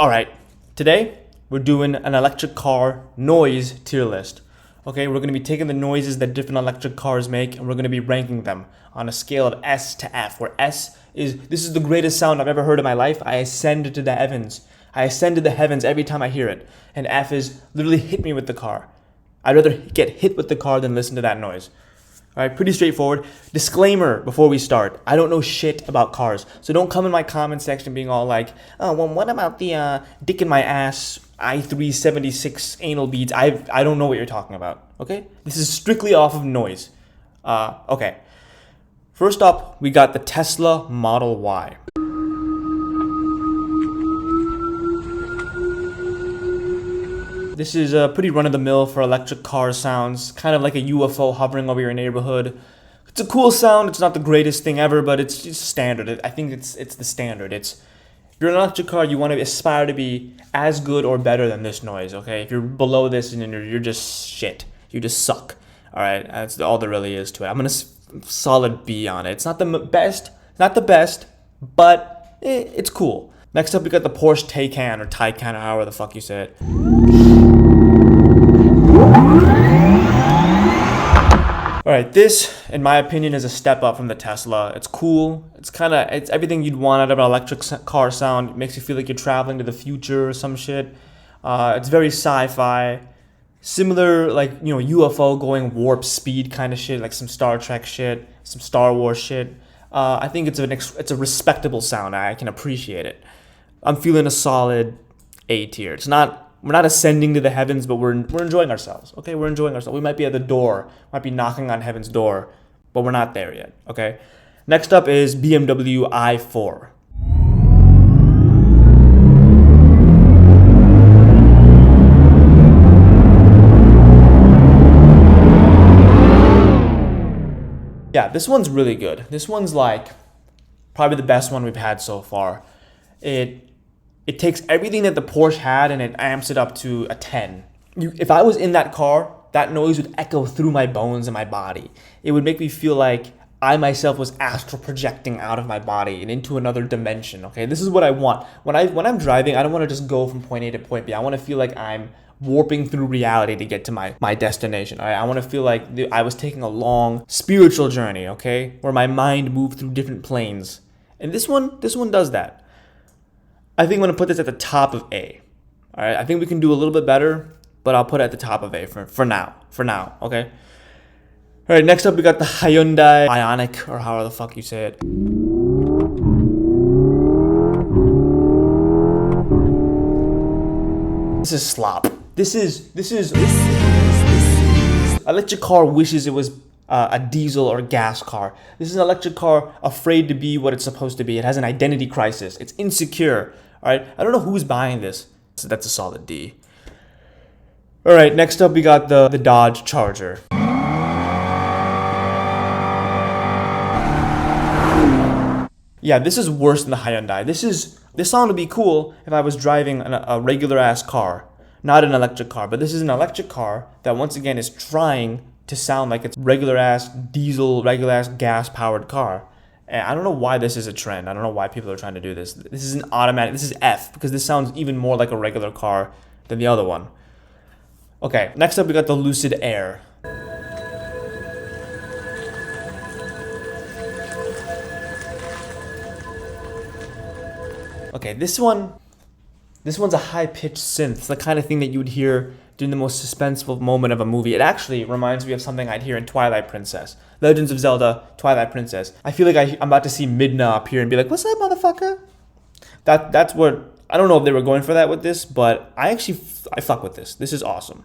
Alright, today we're doing an electric car noise tier list. Okay, we're going to be taking the noises that different electric cars make and we're going to be ranking them on a scale of S to F, where this is the greatest sound I've ever heard in my life. I ascend to the heavens. I ascend to the heavens every time I hear it. And F is literally hit me with the car. I'd rather get hit with the car than listen to that noise. Alright, pretty straightforward. Disclaimer before we start. I don't know shit about cars. So don't come in my comment section being all like, oh, well, what about the dick in my ass i376 anal beads? I don't know what you're talking about. Okay? This is strictly off of noise. Okay. First up, we got the Tesla Model Y. This is pretty run-of-the-mill for electric car sounds, kind of like a UFO hovering over your neighborhood. It's a cool sound. It's not the greatest thing ever, but it's just standard. I think it's the standard. If you're an electric car, you want to aspire to be as good or better than this noise, okay? If you're below this, and you're just shit. You just suck. All right, that's all there really is to it. I'm gonna solid B on it. It's not the best, but it's cool. Next up, we got the Porsche Taycan or Taycan or however the fuck you say it. Alright, this, in my opinion, is a step up from the Tesla. It's cool. It's everything you'd want out of an electric car sound. It makes you feel like you're traveling to the future or some shit. It's very sci-fi. Similar, like, UFO going warp speed kind of shit, like some Star Trek shit, some Star Wars shit. I think it's a respectable sound. I can appreciate it. I'm feeling a solid A tier. We're not ascending to the heavens, but we're enjoying ourselves. Okay, we're enjoying ourselves. We might be at the door, might be knocking on heaven's door, but we're not there yet. Okay. Next up is BMW i4. Yeah, this one's really good. This one's like probably the best one we've had so far. It takes everything that the Porsche had and it amps it up to a 10. If I was in that car, that noise would echo through my bones and my body. It would make me feel like I myself was astral projecting out of my body and into another dimension. Okay, this is what I want. When I'm driving, I don't want to just go from point A to point B. I want to feel like I'm warping through reality to get to my destination. All right, I want to feel like I was taking a long spiritual journey. Okay, where my mind moved through different planes. And this one does that. I think I'm going to put this at the top of A. All right, I think we can do a little bit better, but I'll put it at the top of A for now. Okay? All right, next up we got the Hyundai Ioniq, or however the fuck you say it. This is slop. This is electric car wishes it was a diesel or gas car. This is an electric car afraid to be what it's supposed to be. It has an identity crisis. It's insecure. All right, I don't know who's buying this. So that's a solid D. All right, next up we got the Dodge Charger. Yeah, this is worse than the Hyundai. This sound would be cool if I was driving a regular ass car, not an electric car. But this is an electric car that once again is trying to sound like it's regular ass diesel, regular ass gas powered car. And I don't know why this is a trend. I don't know why people are trying to do this. This is an automatic. This is F because this sounds even more like a regular car than the other one. Okay, next up we got the Lucid Air. Okay, this one's a high-pitched synth. It's the kind of thing that you would hear during the most suspenseful moment of a movie. It actually reminds me of something I'd hear in Twilight Princess. Legends of Zelda, Twilight Princess. I feel like I'm about to see Midna appear and be like, "What's up, motherfucker?" That's what, I don't know if they were going for that with this, but I fuck with this. This is awesome.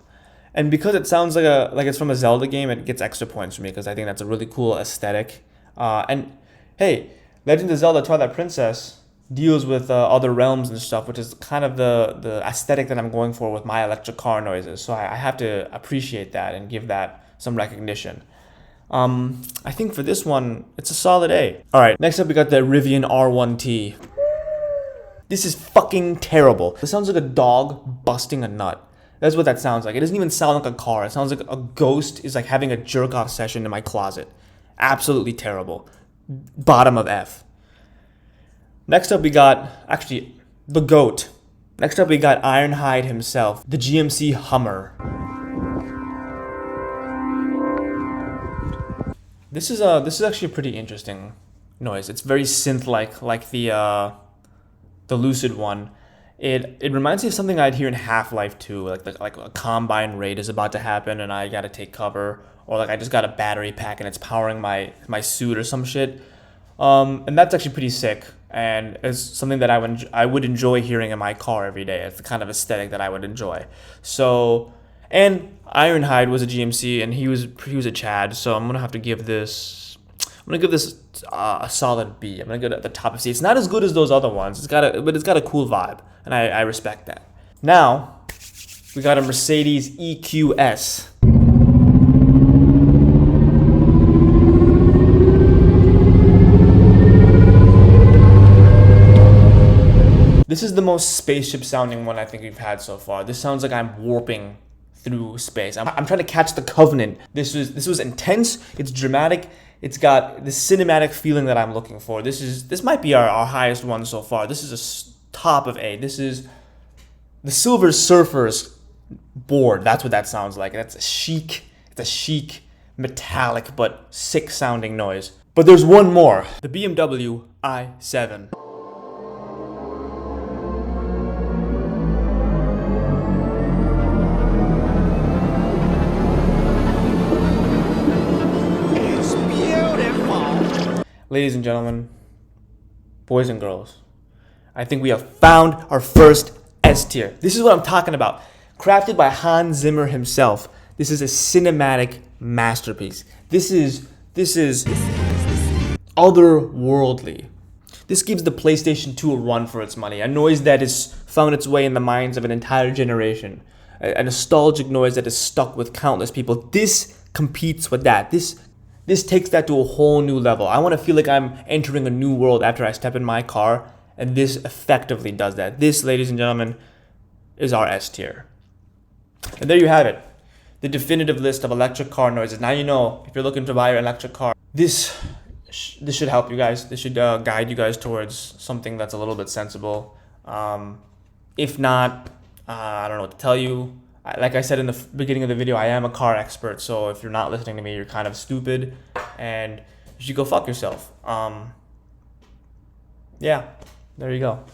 And because it sounds like it's from a Zelda game, it gets extra points for me because I think that's a really cool aesthetic. And hey, Legends of Zelda, Twilight Princess deals with other realms and stuff, which is kind of the aesthetic that I'm going for with my electric car noises. So I have to appreciate that and give that some recognition. I think for this one, it's a solid A. All right, next up we got the Rivian R1T. This is fucking terrible. It sounds like a dog busting a nut. That's what that sounds like. It doesn't even sound like a car. It sounds like a ghost is like having a jerk-off session in my closet. Absolutely terrible. Bottom of F. Next up, we got, actually, the GOAT. Next up, we got Ironhide himself, the GMC Hummer. This is actually a pretty interesting noise. It's very synth-like, like the Lucid one. It reminds me of something I'd hear in Half-Life 2, like a combine raid is about to happen and I gotta take cover, or like I just got a battery pack and it's powering my suit or some shit. And that's actually pretty sick, and it's something that I would enjoy hearing in my car every day. It's the kind of aesthetic that I would enjoy. So, and Ironhide was a GMC, and he was a Chad. So I'm gonna give this a solid B. I'm gonna go at the top of C. It's not as good as those other ones. But it's got a cool vibe, and I respect that. Now, we got a Mercedes EQS. This is the most spaceship sounding one I think we've had so far. This sounds like I'm warping through space. I'm trying to catch the Covenant. This was intense. It's dramatic. It's got the cinematic feeling that I'm looking for. This might be our highest one so far. This is a top of A. This is the Silver Surfers board. That's what that sounds like. It's a chic, metallic but sick sounding noise. But there's one more. The BMW i7. Ladies and gentlemen, boys and girls, I think we have found our first S tier. This is what I'm talking about. Crafted by Hans Zimmer himself. This is a cinematic masterpiece. This is otherworldly. This gives the PlayStation 2 a run for its money. A noise that has found its way in the minds of an entire generation. A nostalgic noise that is stuck with countless people. This competes with that. This takes that to a whole new level. I want to feel like I'm entering a new world after I step in my car, and this effectively does that. This, ladies and gentlemen, is our S tier. And there you have it. The definitive list of electric car noises. Now you know, if you're looking to buy your electric car, this should help you guys. This should guide you guys towards something that's a little bit sensible. If not, I don't know what to tell you. Like I said in the beginning of the video, I am a car expert, so if you're not listening to me, you're kind of stupid, and you should go fuck yourself. Yeah, there you go.